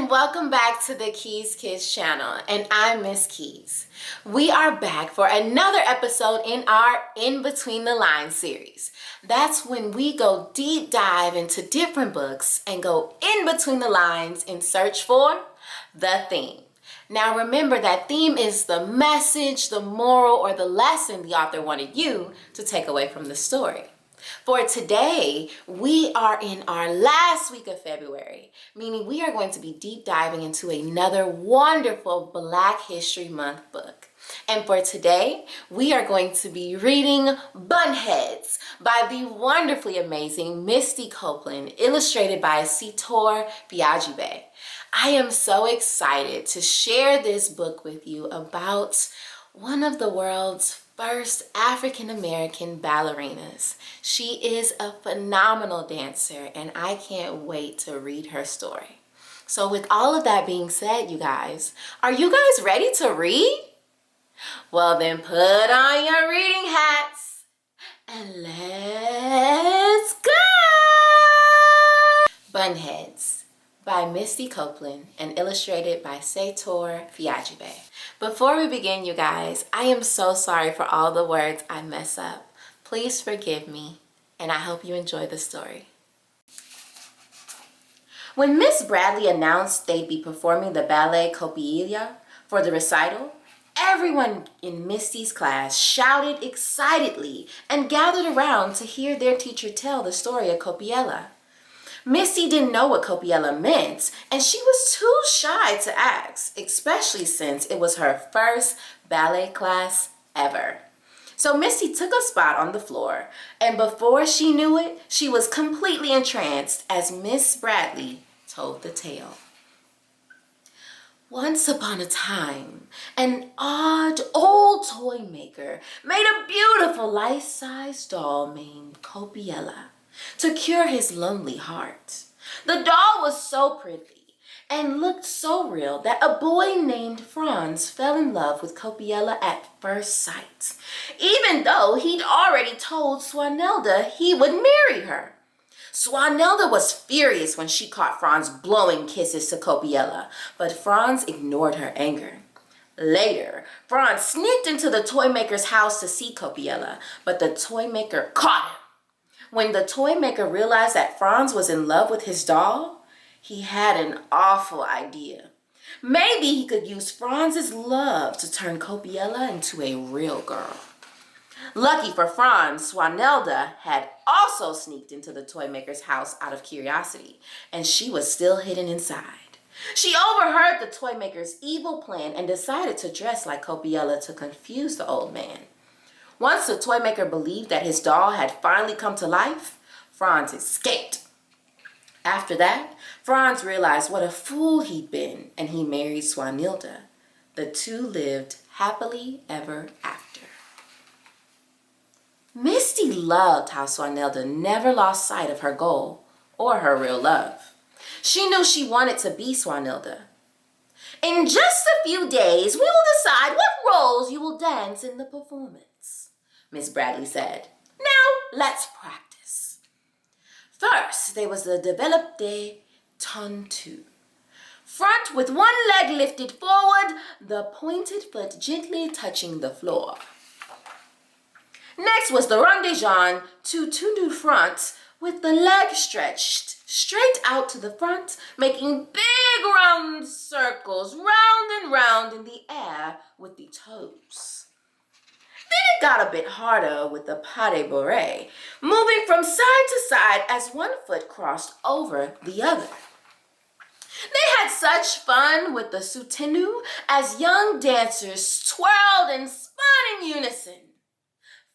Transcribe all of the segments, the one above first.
and welcome back to the Keys Kids channel, and I'm Miss Keys. We are back for another episode in our In Between the Lines series. That's when we go deep dive into different books and go in between the lines in search for the theme. Now remember, that theme is the message, the moral, or the lesson the author wanted you to take away from the story. For today, we are in our last week of February, meaning we are going to be deep diving into another wonderful Black History Month book. And for today, we are going to be reading Bunheads by the wonderfully amazing Misty Copeland, illustrated by Setor Fiadzigbey. I am so excited to share this book with you about one of the world's first African-American ballerinas. She is a phenomenal dancer, and I can't wait to read her story. So with all of that being said, you guys, are you guys ready to read? Well then, put on your reading hats and let's go! Bunheads by Misty Copeland and illustrated by Setor Fiadzigbey. Before we begin, you guys, I am so sorry for all the words I mess up. Please forgive me, and I hope you enjoy the story. When Miss Bradley announced they'd be performing the ballet Copeland for the recital, everyone in Misty's class shouted excitedly and gathered around to hear their teacher tell the story of Copeland. Misty didn't know what Copeland meant, and she was too shy to ask, especially since it was her first ballet class ever. So Misty took a spot on the floor, and before she knew it, she was completely entranced as Miss Bradley told the tale. Once upon a time, an odd old toy maker made a beautiful life-size doll named Copeland to cure his lonely heart. The doll was so pretty and looked so real that a boy named Franz fell in love with Copeland at first sight, even though he'd already told Swanilda he would marry her. Swanilda was furious when she caught Franz blowing kisses to Copeland, but Franz ignored her anger. Later, Franz sneaked into the toy maker's house to see Copeland, but the toy maker caught him. When the toy maker realized that Franz was in love with his doll, he had an awful idea. Maybe he could use Franz's love to turn Copeland into a real girl. Lucky for Franz, Swanilda had also sneaked into the toy maker's house out of curiosity, and she was still hidden inside. She overheard the toy maker's evil plan and decided to dress like Copeland to confuse the old man. Once the toy maker believed that his doll had finally come to life, Franz escaped. After that, Franz realized what a fool he'd been, and he married Swanilda. The two lived happily ever after. Misty loved how Swanilda never lost sight of her goal or her real love. She knew she wanted to be Swanilda. In just a few days, we will decide what roles you will dance in the performance, Miss Bradley said. Now, let's practice. First, there was the développé tendu. Front with one leg lifted forward, the pointed foot gently touching the floor. Next was the rond-de-jambe tendu front, with the leg stretched straight out to the front, making big round circles round and round in the air with the toes. Then it got a bit harder with the pas de bourrée, moving from side to side as one foot crossed over the other. They had such fun with the soutenu as young dancers twirled and spun in unison.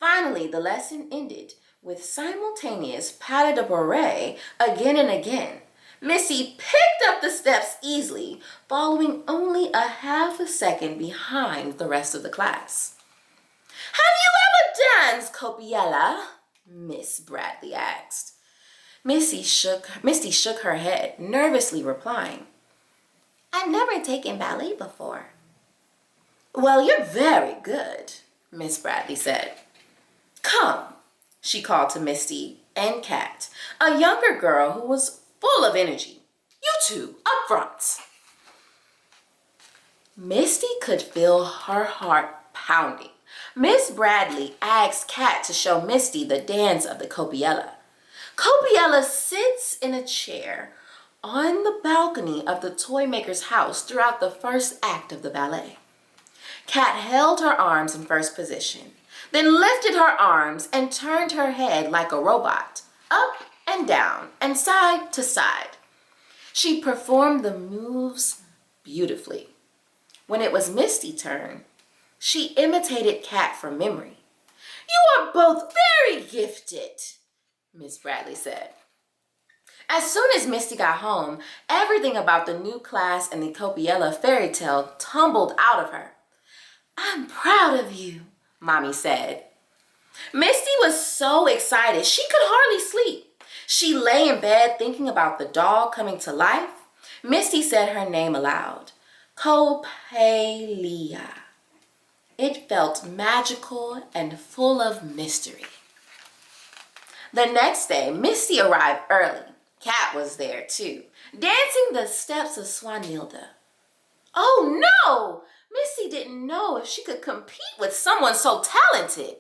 Finally, the lesson ended with simultaneous pas de bourrée again and again. Missy picked up the steps easily, following only a half a second behind the rest of the class. Have you ever danced Copeland? Miss Bradley asked. Misty shook her head, nervously replying, I've never taken ballet before. Well, you're very good, Miss Bradley said. Come, she called to Misty and Kat, a younger girl who was full of energy. You two, up front. Misty could feel her heart pounding. Miss Bradley asked Kat to show Misty the dance of the Copiella. Copiella sits in a chair on the balcony of the toy maker's house throughout the first act of the ballet. Kat held her arms in first position, then lifted her arms and turned her head like a robot, up and down and side to side. She performed the moves beautifully. When it was Misty's turn, she imitated Kat from memory. "You are both very gifted," Miss Bradley said. As soon as Misty got home, everything about the new class and the Copiella fairy tale tumbled out of her. "I'm proud of you," Mommy said. Misty was so excited she could hardly sleep. She lay in bed thinking about the doll coming to life. Misty said her name aloud. Copelia. It felt magical and full of mystery. The next day, Misty arrived early. Kat was there too, dancing the steps of Swanilda. Oh no! Misty didn't know if she could compete with someone so talented.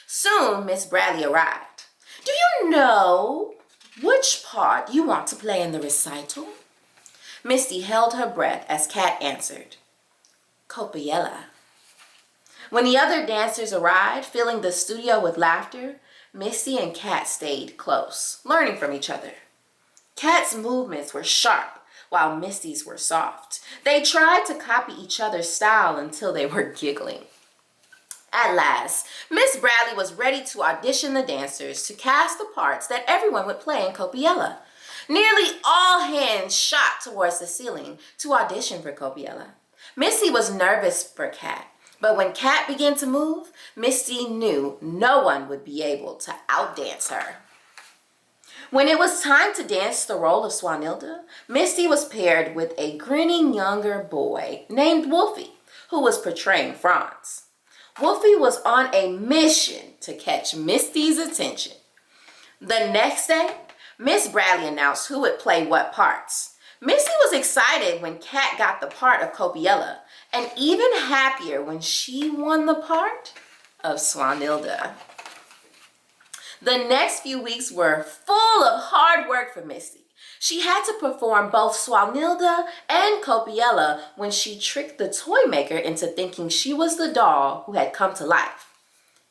Soon, Miss Bradley arrived. "Do you know which part you want to play in the recital?" Misty held her breath as Kat answered, "Copiella." When the other dancers arrived, filling the studio with laughter, Misty and Kat stayed close, learning from each other. Kat's movements were sharp, while Misty's were soft. They tried to copy each other's style until they were giggling. At last, Miss Bradley was ready to audition the dancers to cast the parts that everyone would play in Copiella. Nearly all hands shot towards the ceiling to audition for Copiella. Misty was nervous for Kat, but when Kat began to move, Misty knew no one would be able to outdance her. When it was time to dance the role of Swanilda, Misty was paired with a grinning younger boy named Wolfie, who was portraying Franz. Wolfie was on a mission to catch Misty's attention. The next day, Miss Bradley announced who would play what parts. Misty was excited when Kat got the part of Copiella, and even happier when she won the part of Swanilda. The next few weeks were full of hard work for Misty. She had to perform both Swanilda and Copiella when she tricked the toy maker into thinking she was the doll who had come to life.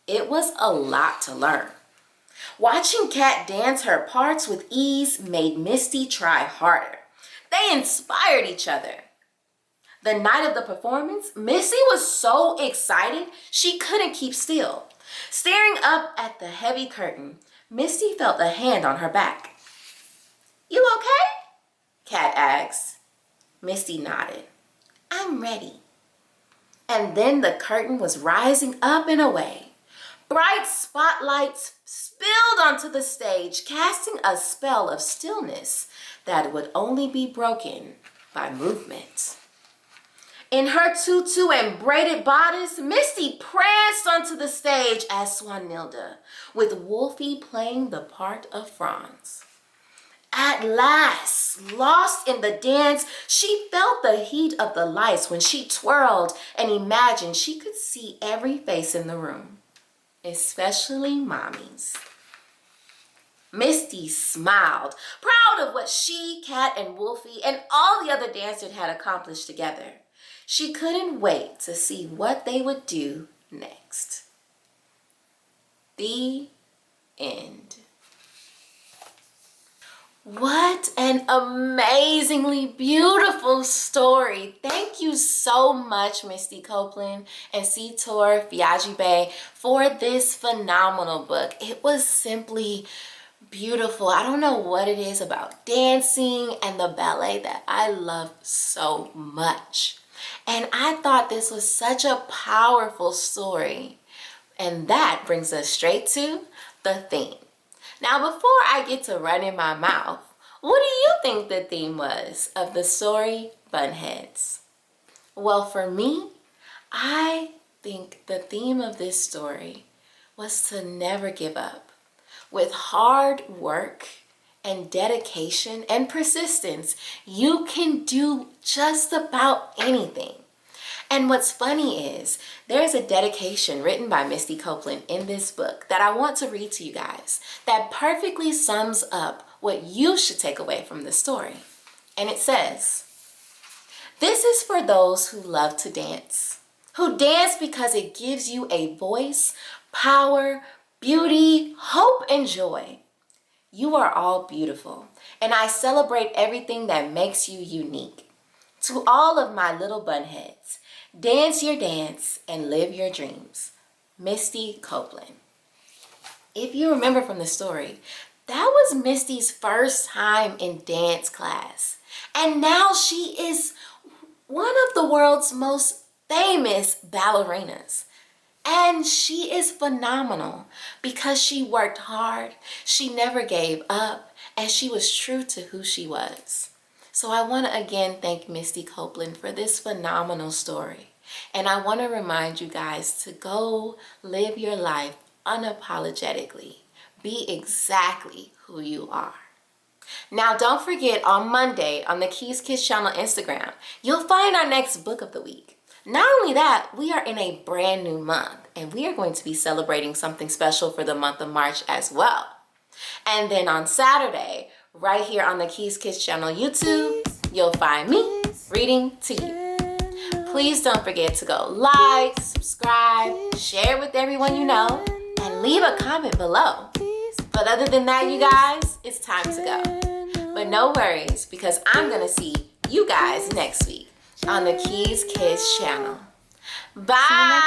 It was a lot to learn. Watching Kat dance her parts with ease made Misty try harder. They inspired each other. The night of the performance, Misty was so excited she couldn't keep still. Staring up at the heavy curtain, Misty felt a hand on her back. "You okay?" Kat asked. Misty nodded. "I'm ready." And then the curtain was rising up and away. Bright spotlights spilled onto the stage, casting a spell of stillness that would only be broken by movement. In her tutu and braided bodice, Misty pranced onto the stage as Swanilda, with Wolfie playing the part of Franz. At last, lost in the dance, she felt the heat of the lights when she twirled and imagined she could see every face in the room, especially Mommy's. Misty smiled, proud of what she, Kat, and Wolfie, and all the other dancers had accomplished together. She couldn't wait to see what they would do next. The end. What an amazingly beautiful story. Thank you so much, Misty Copeland and Setor Fiadzigbey, for this phenomenal book. It was simply beautiful. I don't know what it is about dancing and the ballet that I love so much. And I thought this was such a powerful story. And that brings us straight to the theme. Now, before I get to running my mouth, what do you think the theme was of the story Bunheads? Well, for me, I think the theme of this story was to never give up. With hard work and dedication and persistence, you can do just about anything. And what's funny is there's a dedication written by Misty Copeland in this book that I want to read to you guys that perfectly sums up what you should take away from this story. And it says, "This is for those who love to dance, who dance because it gives you a voice, power, beauty, hope, and joy. You are all beautiful, and I celebrate everything that makes you unique. To all of my little bunheads, dance your dance and live your dreams." Misty Copeland. If you remember from the story, that was Misty's first time in dance class. And now she is one of the world's most famous ballerinas. And she is phenomenal because she worked hard, she never gave up, and she was true to who she was. So I want to again thank Misty Copeland for this phenomenal story. And I want to remind you guys to go live your life unapologetically. Be exactly who you are. Now, don't forget, on Monday on the KeysKidsChannel Instagram, you'll find our next book of the week. Not only that, we are in a brand new month, and we are going to be celebrating something special for the month of March as well. And then on Saturday, right here on the KeysKidsChannel YouTube, you'll find me reading to you. Please don't forget to go like, subscribe, share with everyone you know, and leave a comment below. But other than that, you guys, it's time to go. But no worries, because I'm going to see you guys next week on the Keys Kids channel. Bye!